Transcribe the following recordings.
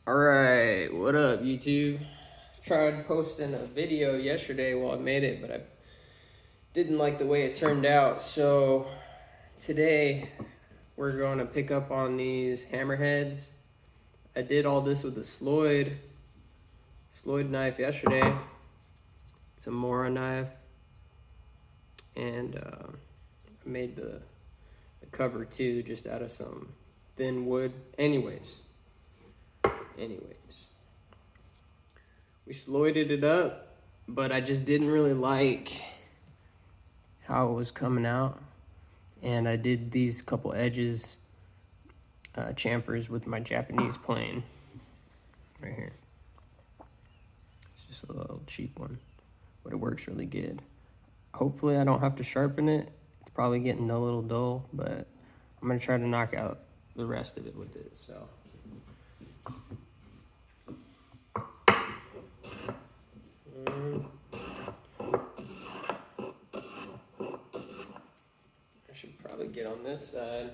Alright, what up YouTube? Tried posting a video yesterday while I made it, but I didn't like the way it turned out. So today we're going to pick up on these hammerheads. I did all this with a Sloyd knife yesterday. It's a Mora knife. And I made the cover too, just out of some thin wood. Anyways, we Sloyded it up, but I just didn't really like how it was coming out. And I did these couple edges, chamfers with my Japanese plane right here. It's just a little cheap one, but it works really good. Hopefully I don't have to sharpen it. It's probably getting a little dull, but I'm gonna try to knock out the rest of it with it, so. I should probably get on this side.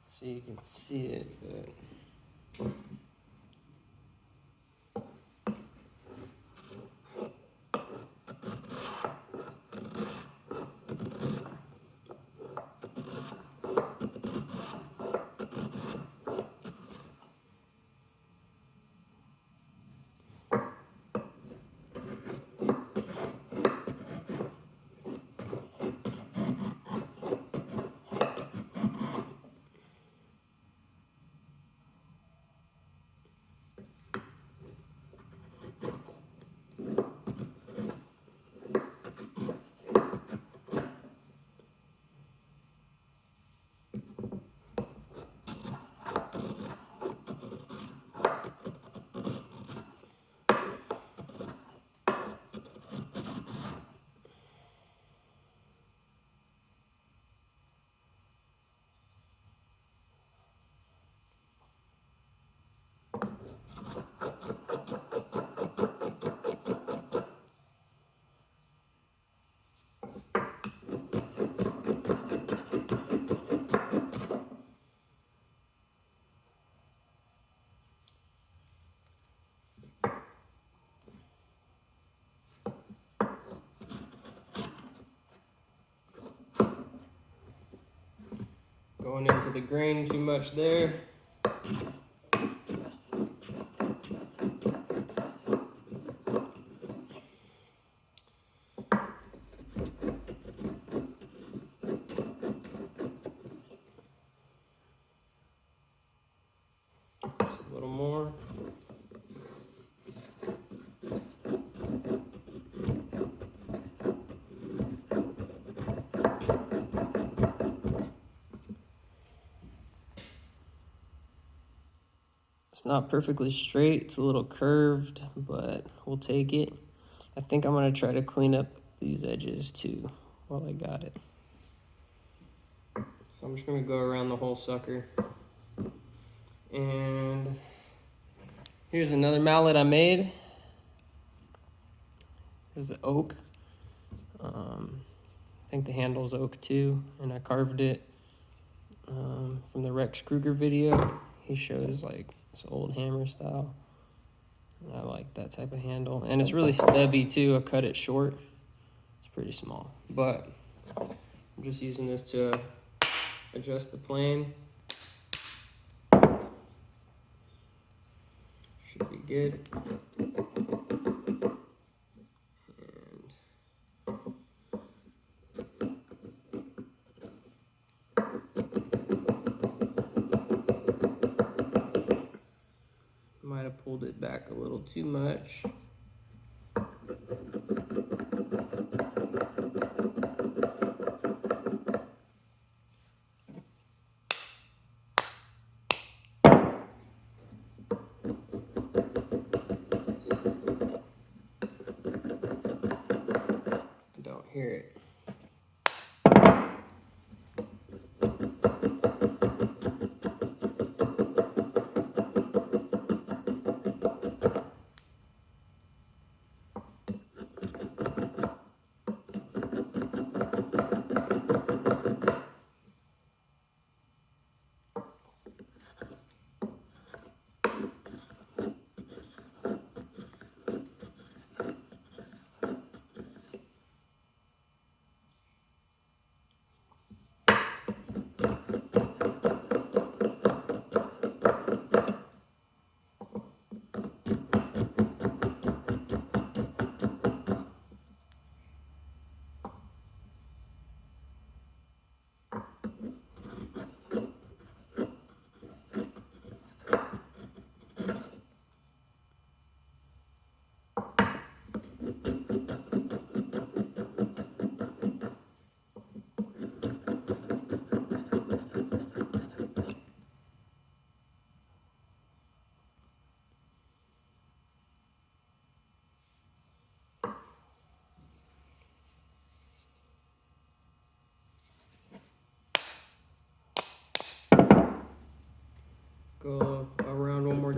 So you can see it, but. Going into the grain too much there. Just a little more. It's not perfectly straight, it's a little curved, but we'll take it. I think I'm gonna try to clean up these edges too while I got it. So I'm just gonna go around the whole sucker. And here's another mallet I made. This is oak. I think the handle's oak too, and I carved it from the Rex Kruger video. He shows like this old hammer style. I like that type of handle, and it's really stubby too. I cut it short. It's pretty small, but I'm just using this to adjust the plane. Should be good. Might have pulled it back a little too much. Don't hear it.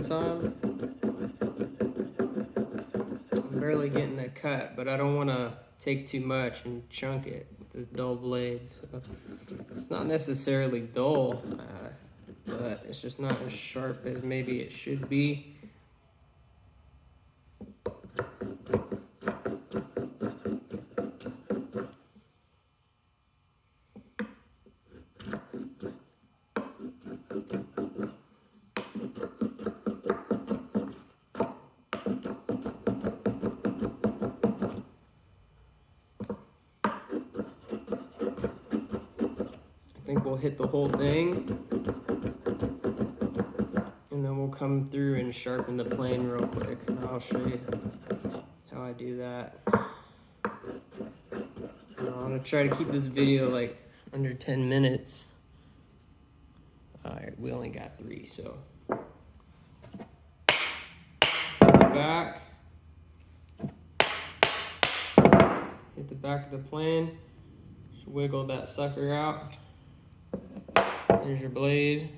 time. I'm barely getting a cut, but I don't want to take too much and chunk it with this dull blade. So it's not necessarily dull, but it's just not as sharp as maybe it should be. I think we'll hit the whole thing, and then we'll come through and sharpen the plane real quick, and I'll show you how I do that. I'm gonna try to keep this video like under 10 minutes. Alright, we only got 3, so back, hit the back of the plane, just wiggle that sucker out. Here's your blade.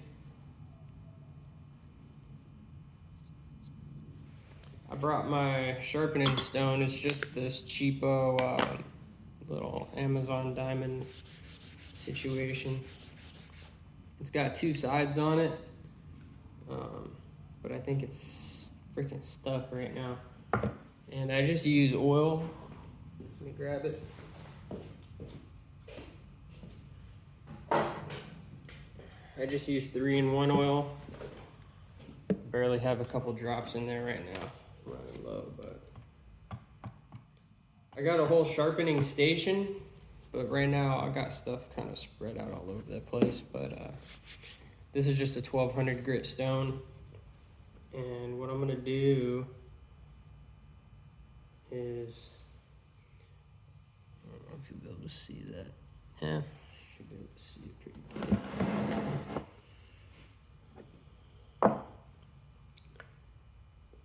I brought my sharpening stone. It's just this cheapo little Amazon diamond situation. It's got 2 sides on it, but I think it's freaking stuck right now. And I just use oil. Let me grab it. I just use 3-in-1 oil. Barely have a couple drops in there right now. Running low, but I got a whole sharpening station, but right now I got stuff kind of spread out all over the place. But this is just a 1200 grit stone, and what I'm gonna do is, I don't know if you'll be able to see that. Yeah, should be able to see it pretty good.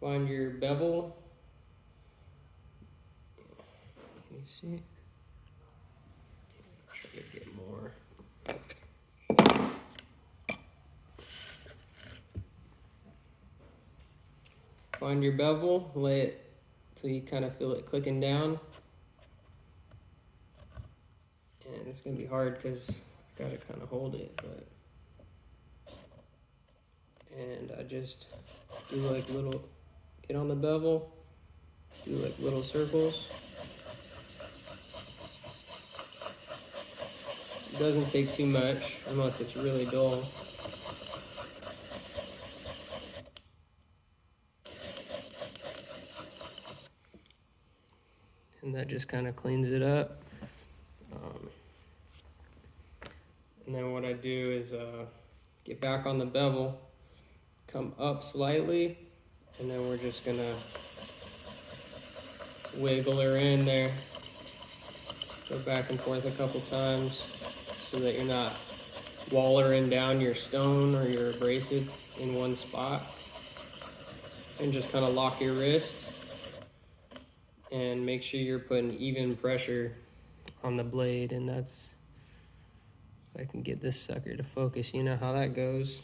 Find your bevel. Can you see? Try to get more. Find your bevel, lay it till you kind of feel it clicking down. And it's gonna be hard because I gotta kind of hold it, but. And I just do like little, get on the bevel, do like little circles. It doesn't take too much unless it's really dull. And that just kind of cleans it up. And then what I do is get back on the bevel, come up slightly, and then we're just gonna wiggle her in there. Go back and forth a couple times so that you're not wallering down your stone or your abrasive in one spot. And just kind of lock your wrist and make sure you're putting even pressure on the blade. And that's, if I can get this sucker to focus, you know how that goes.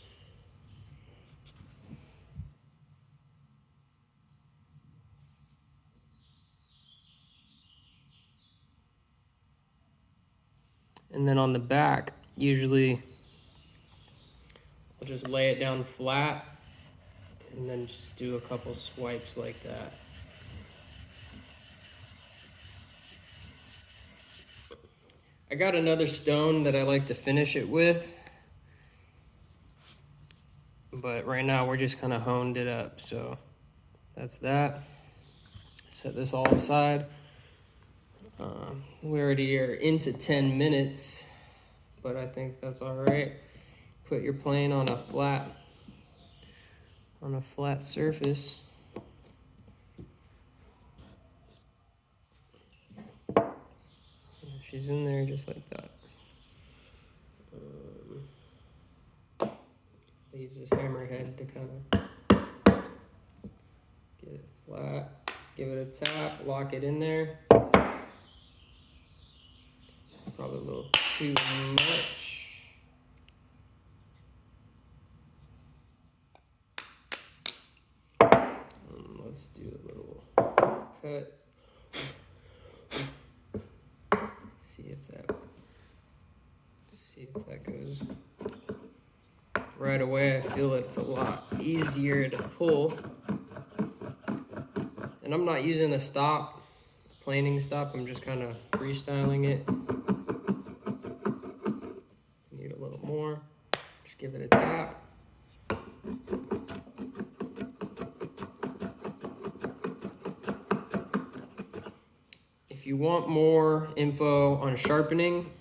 And then on the back, usually I'll just lay it down flat and then just do a couple swipes like that. I got another stone that I like to finish it with, but right now we're just kind of honed it up. So that's that. Set this all aside. We already are into 10 minutes, but I think that's all right. Put your plane on a flat surface. She's in there just like that. I use this hammerhead to kind of get it flat. Give it a tap, lock it in there. Probably a little too much. cut. See if that goes right away. I feel it's a lot easier to pull. And I'm not using a stop, planing stop. I'm just kind of freestyling it. Need a little more. Just give it a tap. If you want more info on sharpening,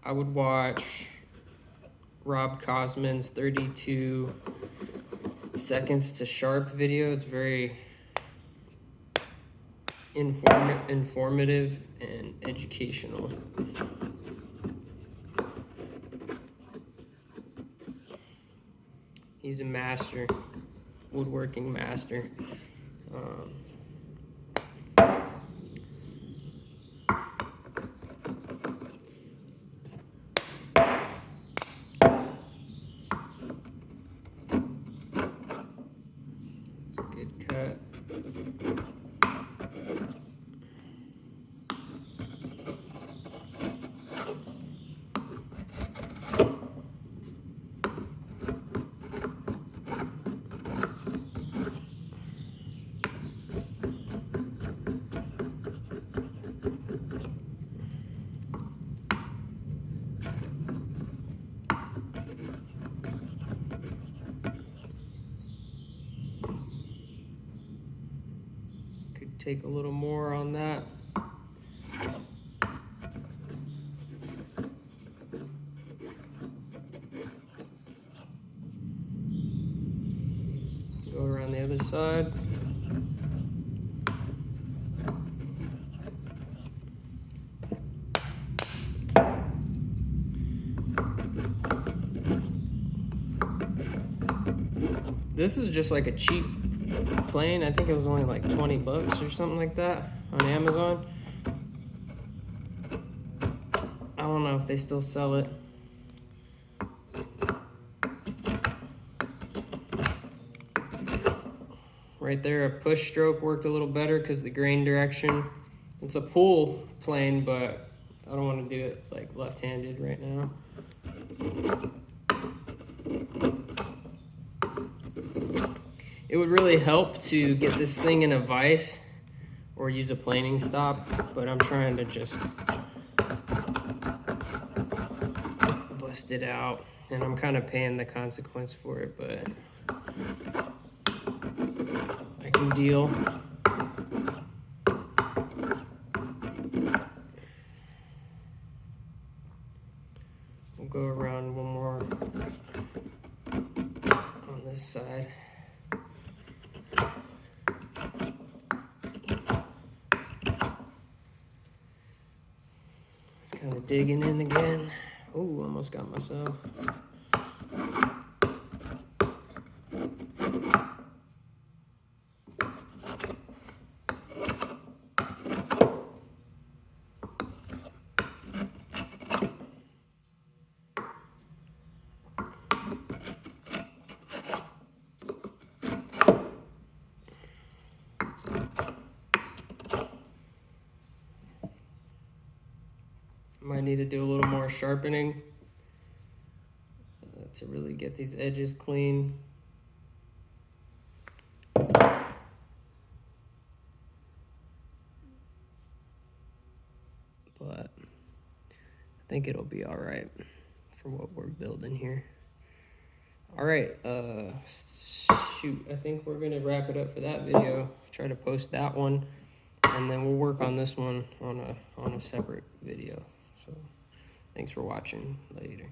I would watch Rob Cosman's 32 seconds to sharp video. It's very informative and educational. He's a master, woodworking master. Good cut. Could take a little more on that. Go around the other side. This is just like a cheap plane. I think it was only like 20 bucks or something like that on Amazon. I don't know if they still sell it. Right there, a push stroke worked a little better because the grain direction. It's a pull plane, but I don't want to do it like left-handed right now. It would really help to get this thing in a vise or use a planing stop, but I'm trying to just bust it out, and I'm kind of paying the consequence for it, but I can deal. We'll go around one more on this side. Just kind of digging in again. Ooh, almost got myself. Might need to do a little more sharpening to really get these edges clean. But I think it'll be all right for what we're building here. All right, shoot, I think we're gonna wrap it up for that video. Try to post that one, and then we'll work on this one on a separate video. So thanks for watching. Later.